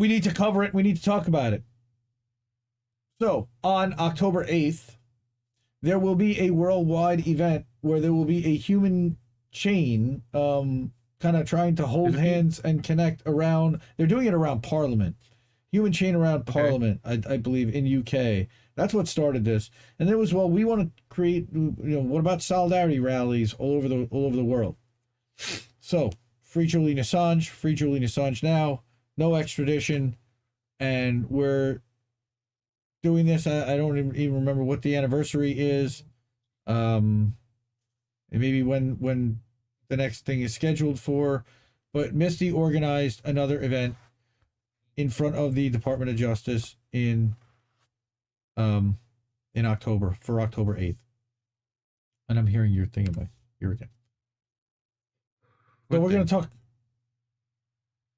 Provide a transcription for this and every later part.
we need to cover it. We need to talk about it. So, on October 8th, there will be a worldwide event where there will be a human chain kind of trying to hold hands and connect around. They're doing it around Parliament. Human chain around Parliament, I believe, in UK. That's what started this. And there was, well, we want to create, what about solidarity rallies all over the world? So, free Julian Assange now, no extradition, and we're doing this. I don't even remember what the anniversary is. Maybe when the next thing is scheduled for, but Misty organized another event in front of the Department of Justice in October, for October 8th. And I'm hearing your thing in my ear again. So we're going to talk.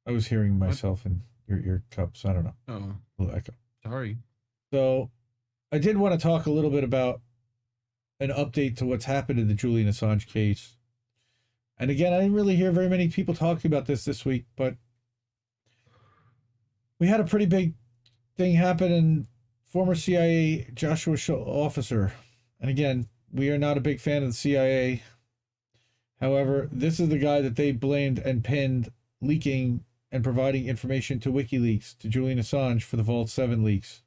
I was hearing myself in your ear cups. I don't know. Oh, A little echo. sorry. So I did want to talk a little bit about an update to what's happened in the Julian Assange case. And again, I didn't really hear very many people talking about this week, but we had a pretty big thing happen, and former CIA Joshua Schulte officer. And again, we are not a big fan of the CIA. However, this is the guy that they blamed and pinned leaking and providing information to WikiLeaks, to Julian Assange, for the Vault 7 leaks.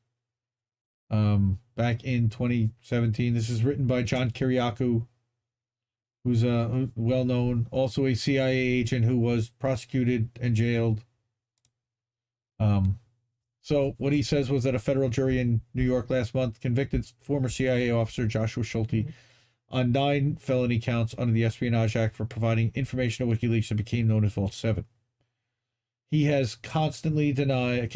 Back in 2017. This is written by John Kiriakou, who's well-known, also a CIA agent who was prosecuted and jailed. So what he says was that a federal jury in New York last month convicted former CIA officer Joshua Schulte on 9 felony counts under the Espionage Act for providing information to WikiLeaks that became known as Vault 7. He has consistently denied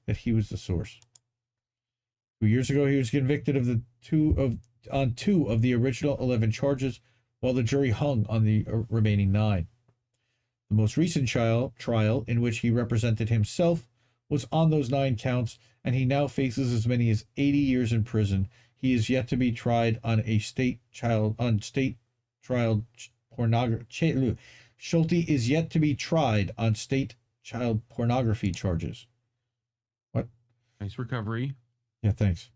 that he was the source. 2 years ago, he was convicted on two of the original 11 charges, while the jury hung on the remaining 9. The most recent trial, in which he represented himself, was on those 9 counts, and he now faces as many as 80 years in prison. He is yet to be tried on state child pornography. Schulte is yet to be tried on state child pornography charges. What? Nice recovery. Yeah, thanks.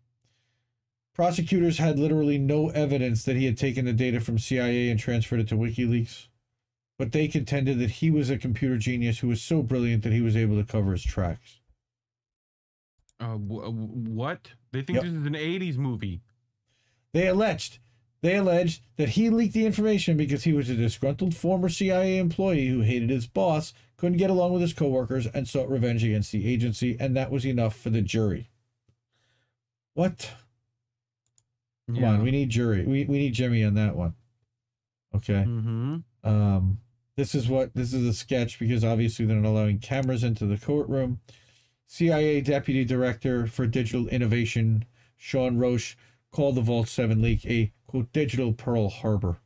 Prosecutors had literally no evidence that he had taken the data from CIA and transferred it to WikiLeaks, but they contended that he was a computer genius who was so brilliant that he was able to cover his tracks. What? They think this is an 80s movie. They alleged that he leaked the information because he was a disgruntled former CIA employee who hated his boss, couldn't get along with his coworkers, and sought revenge against the agency, and that was enough for the jury. What? Come on, we need jury. We need Jimmy on that one. Okay. This is a sketch, because obviously they're not allowing cameras into the courtroom. CIA Deputy Director for Digital Innovation, Sean Roche, called the Vault 7 leak a, quote, digital Pearl Harbor.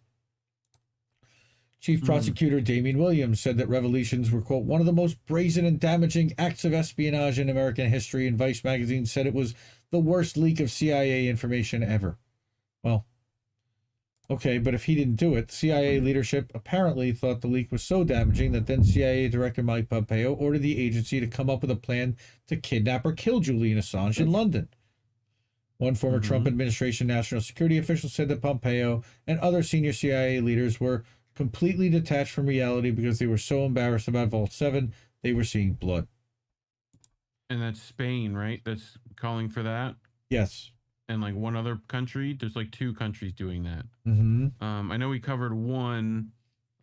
Chief Prosecutor Damian Williams said that revelations were, quote, one of the most brazen and damaging acts of espionage in American history, and Vice magazine said it was the worst leak of CIA information ever. Well, okay, but if he didn't do it, CIA leadership apparently thought the leak was so damaging that then CIA Director Mike Pompeo ordered the agency to come up with a plan to kidnap or kill Julian Assange in London. One former Trump administration national security official said that Pompeo and other senior CIA leaders were completely detached from reality because they were so embarrassed about Vault 7, they were seeing blood. And that's Spain, right? That's calling for that? Yes. And like one other country? There's like 2 countries doing that. I know we covered one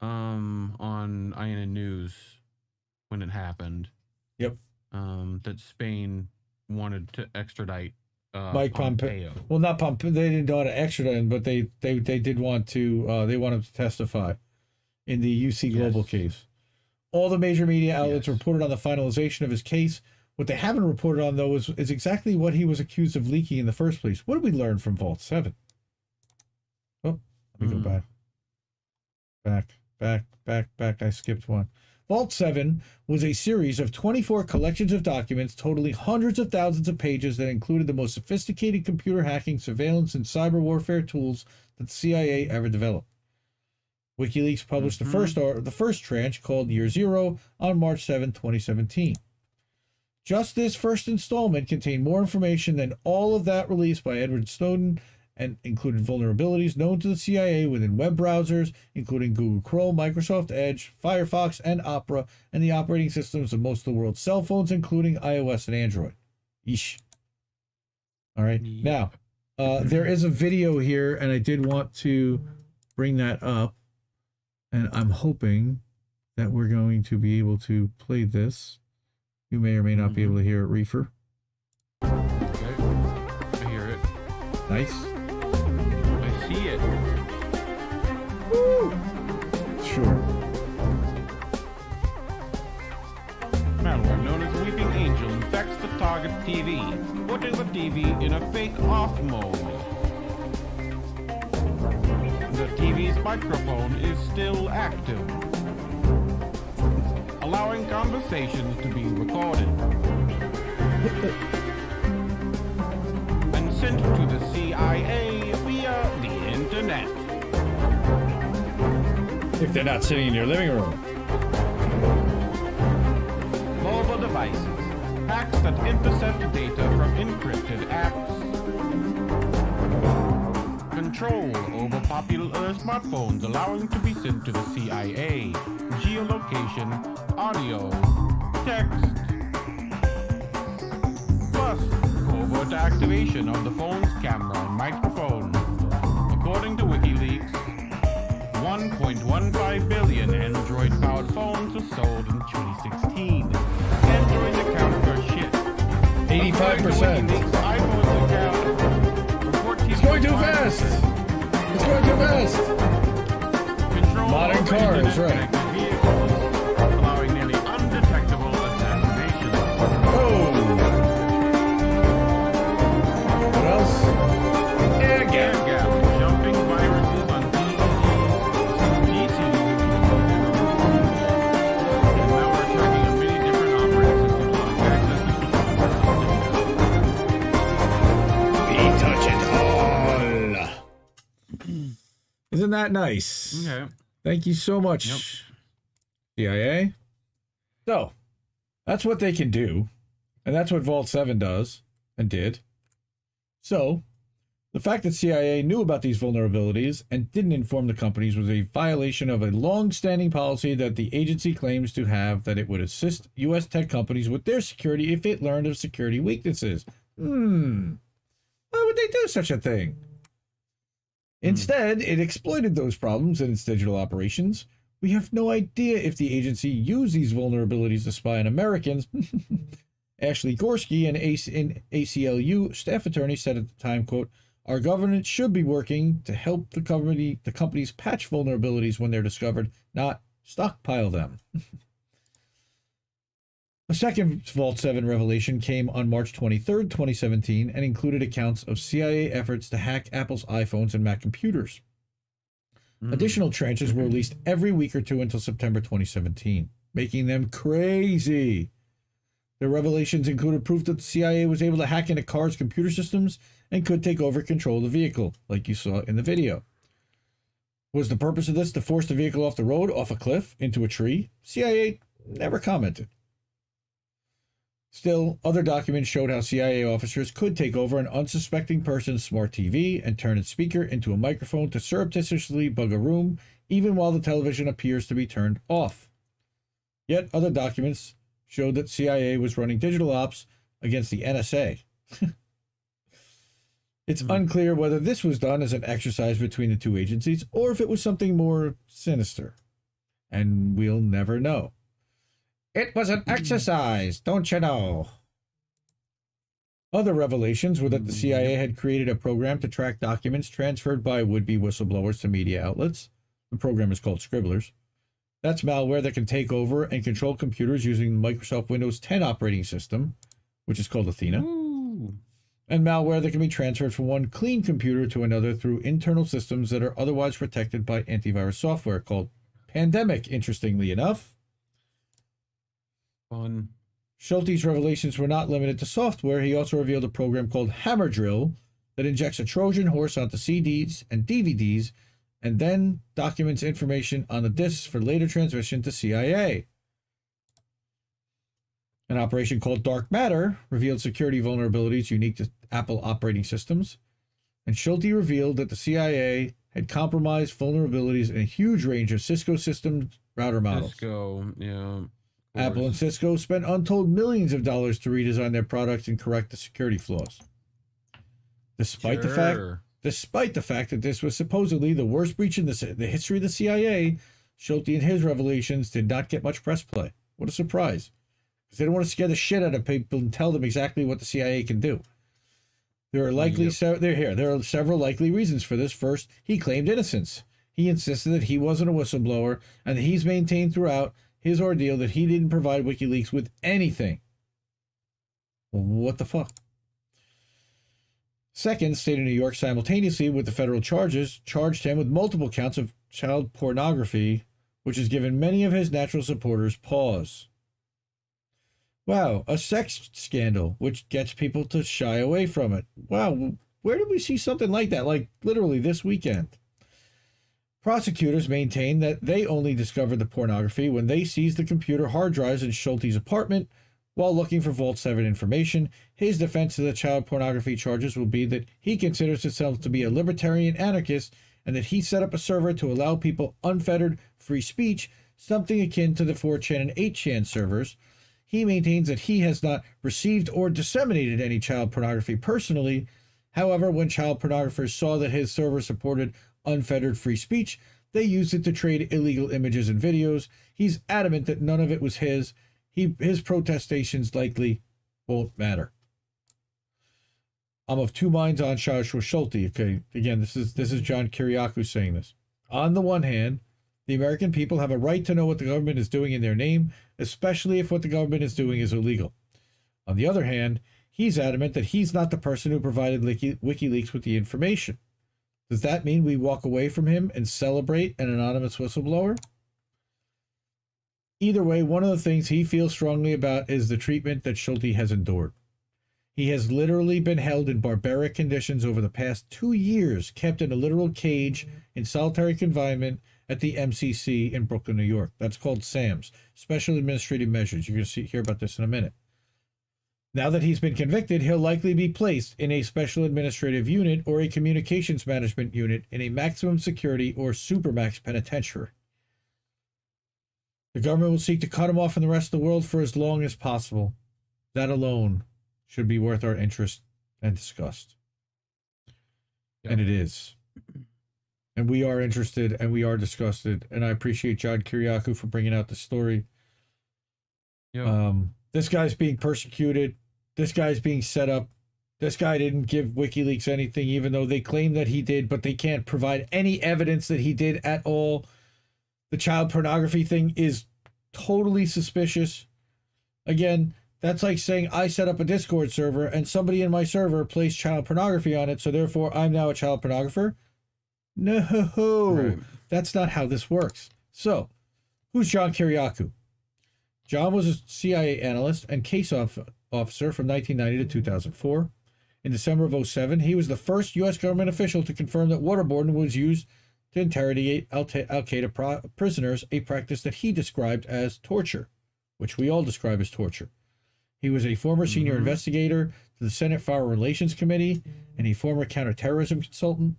on INN News when it happened. Yep. That Spain wanted to extradite Mike Pompeo. Well, not Pompeo. They didn't want to extradite him, but they did want to. They want him to testify in the UC Global case. All the major media outlets reported on the finalization of his case. What they haven't reported on, though, is exactly what he was accused of leaking in the first place. What did we learn from Vault 7? Oh, let me go back. I skipped one. Vault 7 was a series of 24 collections of documents totaling hundreds of thousands of pages that included the most sophisticated computer hacking, surveillance, and cyber warfare tools that the CIA ever developed. WikiLeaks published the first tranche, called Year Zero, on March 7, 2017. Just this first installment contained more information than all of that released by Edward Snowden and included vulnerabilities known to the CIA within web browsers, including Google Chrome, Microsoft Edge, Firefox, and Opera, and the operating systems of most of the world's cell phones, including iOS and Android. Yeesh. All right. Now, there is a video here, and I did want to bring that up, and I'm hoping that we're going to be able to play this. You may or may not be able to hear it, Reefer. Okay. I hear it. Nice. I see it. Woo! Sure. Malware known as Weeping Angel infects the target TV, putting the TV in a fake off mode. The TV's microphone is still active, allowing conversations to be recorded and sent to the CIA via the internet. If they're not sitting in your living room. Mobile devices, hacks that intercept data from encrypted apps. Control over popular smartphones, allowing to be sent to the CIA. Geolocation, audio, text. Plus, covert activation of the phone's camera and microphone. According to WikiLeaks, 1.15 billion Android-powered phones were sold in 2016. Androids account for shit. 85%. iPhones account for 14. It's going too fast! It's going too fast! Control Modern cars, right. Vehicles, allowing nearly undetectable assassination. Oh! What else? Air gap. Jumping viruses on DCs, and now we're tracking a many different operating systems on access to We touch it all. Isn't that nice? Okay. Thank you so much, Yep. CIA. So, that's what they can do. And that's what Vault 7 does and did. So, the fact that CIA knew about these vulnerabilities and didn't inform the companies was a violation of a long-standing policy that the agency claims to have, that it would assist U.S. tech companies with their security if it learned of security weaknesses. Why would they do such a thing? Instead, it exploited those problems in its digital operations. We have no idea if the agency used these vulnerabilities to spy on Americans. Ashley Gorski, an ACLU staff attorney, said at the time, quote, "Our government should be working to help the companies patch vulnerabilities when they're discovered, not stockpile them." A second Vault 7 revelation came on March 23, 2017, and included accounts of CIA efforts to hack Apple's iPhones and Mac computers. Additional tranches were released every week or two until September 2017, making them crazy. The revelations included proof that the CIA was able to hack into cars' computer systems and could take over control of the vehicle, like you saw in the video. Was the purpose of this to force the vehicle off the road, off a cliff, into a tree? CIA never commented. Still, other documents showed how CIA officers could take over an unsuspecting person's smart TV and turn its speaker into a microphone to surreptitiously bug a room, even while the television appears to be turned off. Yet other documents showed that CIA was running digital ops against the NSA. It's unclear whether this was done as an exercise between the two agencies or if it was something more sinister. And we'll never know. It was an exercise, don't you know? Other revelations were that the CIA had created a program to track documents transferred by would-be whistleblowers to media outlets. The program is called Scribblers. That's malware that can take over and control computers using the Microsoft Windows 10 operating system, which is called Athena. And malware that can be transferred from one clean computer to another through internal systems that are otherwise protected by antivirus software called Pandemic, interestingly enough. Fun. Schulte's revelations were not limited to software. He also revealed a program called Hammer Drill that injects a Trojan horse onto CDs and DVDs and then documents information on the disks for later transmission to CIA. An operation called Dark Matter revealed security vulnerabilities unique to Apple operating systems, and Schulte revealed that the CIA had compromised vulnerabilities in a huge range of Cisco system router models. Cisco, yeah. Apple and Cisco spent untold millions of dollars to redesign their products and correct the security flaws. Despite the fact that this was supposedly the worst breach in the history of the CIA, Schulte and his revelations did not get much press play. What a surprise. Because they don't want to scare the shit out of people and tell them exactly what the CIA can do. There are several likely reasons for this. First, he claimed innocence. He insisted that he wasn't a whistleblower, and that he's maintained throughout his ordeal that he didn't provide WikiLeaks with anything. Well, what the fuck? Second, state of New York simultaneously with the federal charges charged him with multiple counts of child pornography, which has given many of his natural supporters pause. Wow, a sex scandal, which gets people to shy away from it. Wow, where did we see something like that? Like, literally this weekend. Prosecutors maintain that they only discovered the pornography when they seized the computer hard drives in Schulte's apartment while looking for Vault 7 information. His defense of the child pornography charges will be that he considers himself to be a libertarian anarchist and that he set up a server to allow people unfettered free speech, something akin to the 4chan and 8chan servers. He maintains that he has not received or disseminated any child pornography personally. However, when child pornographers saw that his server supported unfettered free speech, they used it to trade illegal images and videos. He's adamant that none of it was his. His protestations likely won't matter. I'm of two minds on Joshua Schulte. Okay, again, this is John Kiriakou saying this. On the one hand, the American people have a right to know what the government is doing in their name, especially if what the government is doing is illegal. On the other hand, he's adamant that he's not the person who provided WikiLeaks with the information. Does that mean we walk away from him and celebrate an anonymous whistleblower? Either way, one of the things he feels strongly about is the treatment that Schulte has endured. He has literally been held in barbaric conditions over the past 2 years, kept in a literal cage in solitary confinement at the MCC in Brooklyn, New York. That's called SAMS, Special Administrative Measures. You're going to hear about this in a minute. Now that he's been convicted, he'll likely be placed in a special administrative unit or a communications management unit in a maximum security or supermax penitentiary. The government will seek to cut him off from the rest of the world for as long as possible. That alone should be worth our interest and disgust. Yep. And it is. And we are interested and we are disgusted. And I appreciate John Kiriakou for bringing out the story. Yep. This guy's being persecuted. This guy's being set up. This guy didn't give WikiLeaks anything, even though they claim that he did, but they can't provide any evidence that he did at all. The child pornography thing is totally suspicious. Again, that's like saying I set up a Discord server and somebody in my server placed child pornography on it, so therefore I'm now a child pornographer. No, right. That's not how this works. So, who's John Kiriakou? John was a CIA analyst and case officer from 1990 to 2004. In December of 2007, he was the first U.S. government official to confirm that waterboarding was used to interrogate Al-Qaeda prisoners, a practice that he described as torture, which we all describe as torture. He was a former senior investigator to the Senate Foreign Relations Committee and a former counterterrorism consultant.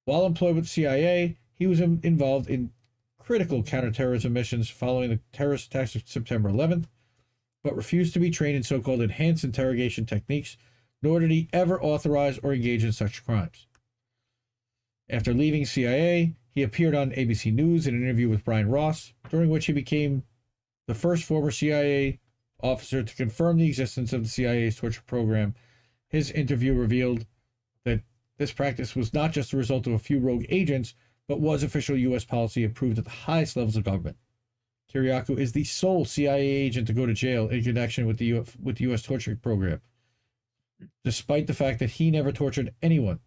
While employed with the CIA, he was involved in critical counterterrorism missions following the terrorist attacks of September 11th, but refused to be trained in so-called enhanced interrogation techniques, nor did he ever authorize or engage in such crimes. After leaving CIA, he appeared on ABC News in an interview with Brian Ross, during which he became the first former CIA officer to confirm the existence of the CIA's torture program. His interview revealed that this practice was not just the result of a few rogue agents, but was official U.S. policy approved at the highest levels of government. Kiriakou is the sole CIA agent to go to jail in connection with the U.S. torture program, despite the fact that he never tortured anyone.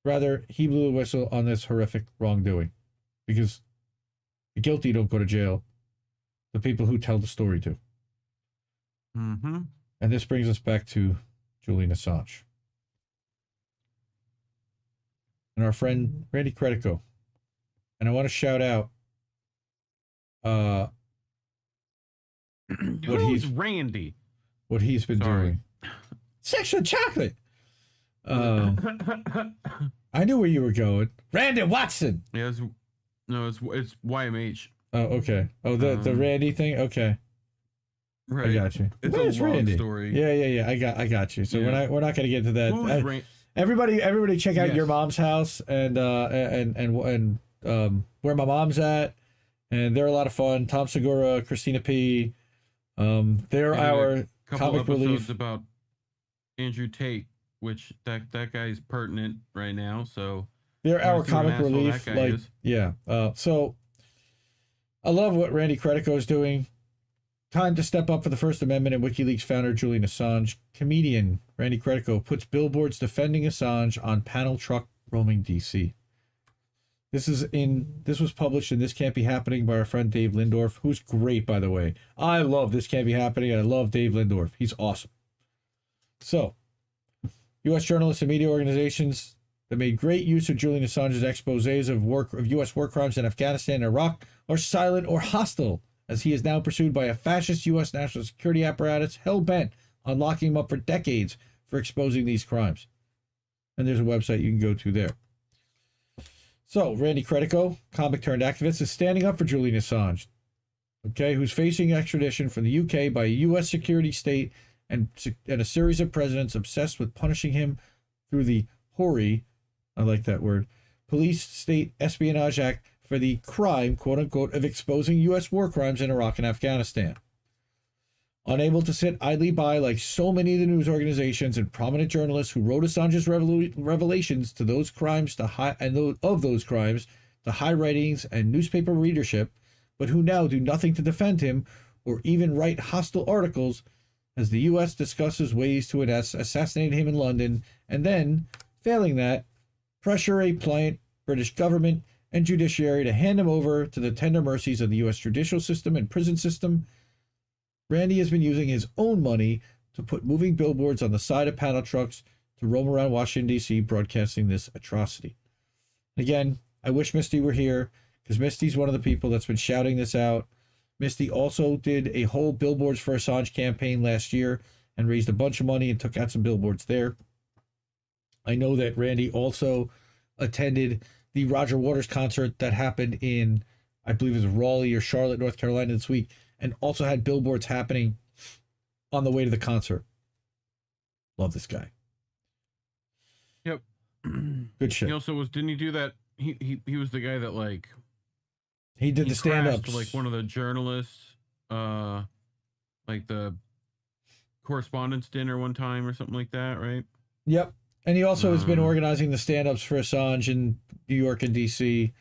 Rather, he blew the whistle on this horrific wrongdoing, because the guilty don't go to jail. The people who tell the story do. And this brings us back to Julian Assange. And our friend Randy Credico. And I want to shout out Who's Randy? What he's been doing. Sexual chocolate. I knew where you were going. Randy Watson. Yeah, it's YMH. Oh, okay. Oh, the Randy thing. Okay. Right. I got you. It's Where's a long Randy? story. Yeah. I got you. So Yeah. we're not going to get into that. Who's Everybody, check out Yes. Your Mom's House and Where My Mom's At, and they're a lot of fun. Tom Segura, Christina P. They're our comic relief about Andrew Tate, which that guy is pertinent right now. So they're our comic relief. Like, yeah. So I love what Randy Credico is doing. Time to step up for the First Amendment, and WikiLeaks founder Julian Assange. Comedian Randy Credico puts billboards defending Assange on panel truck roaming DC. This was published in This Can't Be Happening by our friend Dave Lindorff, who's great, by the way. I love This Can't Be Happening, and I love Dave Lindorff. He's awesome. So, U.S. journalists and media organizations that made great use of Julian Assange's exposés of U.S. war crimes in Afghanistan and Iraq are silent or hostile, as he is now pursued by a fascist U.S. national security apparatus hell-bent on locking him up for decades for exposing these crimes. And there's a website you can go to there. So, Randy Credico, comic turned activist, is standing up for Julian Assange, okay, who's facing extradition from the UK by a U.S. security state and a series of presidents obsessed with punishing him through the HORI, I like that word, Police State Espionage Act, for the crime, quote-unquote, of exposing U.S. war crimes in Iraq and Afghanistan. Unable to sit idly by like so many of the news organizations and prominent journalists who wrote Assange's revelations to those crimes to high ratings and newspaper readership, but who now do nothing to defend him or even write hostile articles as the U.S. discusses ways to assassinate him in London, and then, failing that, pressure a pliant British government and judiciary to hand him over to the tender mercies of the U.S. judicial system and prison system. Randy has been using his own money to put moving billboards on the side of panel trucks to roam around Washington, D.C., broadcasting this atrocity. Again, I wish Misty were here, because Misty's one of the people that's been shouting this out. Misty also did a whole Billboards for Assange campaign last year and raised a bunch of money and took out some billboards there. I know that Randy also attended the Roger Waters concert that happened in, I believe it was Raleigh or Charlotte, North Carolina this week, and also had billboards happening on the way to the concert. Love this guy. Yep. Good shit. He also didn't he do that? He was the guy that like he did the stand-ups. Like one of the journalists, like the correspondence dinner one time or something like that, right? Yep. And he also has been organizing the stand-ups for Assange in New York and D.C.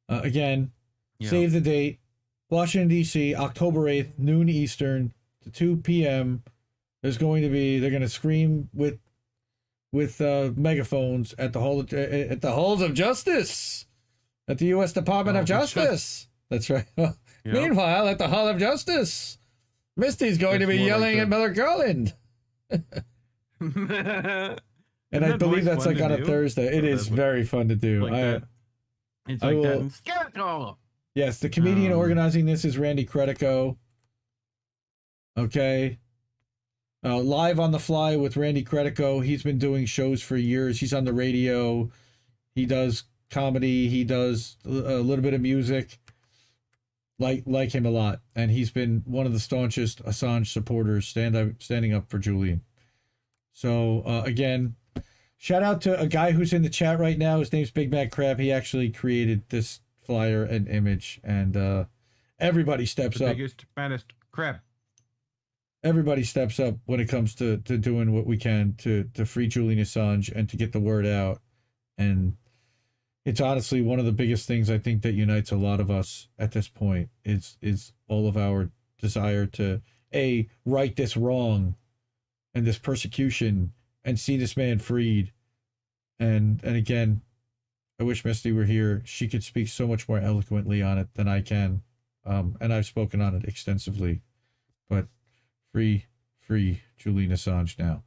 Again, save the date. Washington, D.C., October 8th, noon Eastern to 2 p.m. They're going to scream with megaphones at the halls of justice, at the U.S. Department of Justice. That's right. Yep. Meanwhile, at the Hall of Justice, Misty's going to be yelling at Miller Garland. And I believe that's like on a Thursday. It is very fun to do. It's like that. Yes, the comedian organizing this is Randy Credico. Okay. Live on the Fly with Randy Credico. He's been doing shows for years. He's on the radio. He does comedy. He does a little bit of music. Like him a lot. And he's been one of the staunchest Assange supporters standing up for Julian. So, again, shout out to a guy who's in the chat right now. His name's Big Mac Crab. He actually created this flyer and image, and everybody steps up. Biggest, baddest crab. Everybody steps up when it comes to doing what we can to free Julian Assange and to get the word out. And it's honestly one of the biggest things I think that unites a lot of us at this point is all of our desire to right this wrong and this persecution and see this man freed. And again, I wish Misty were here. She could speak so much more eloquently on it than I can. And I've spoken on it extensively. But free Julian Assange now.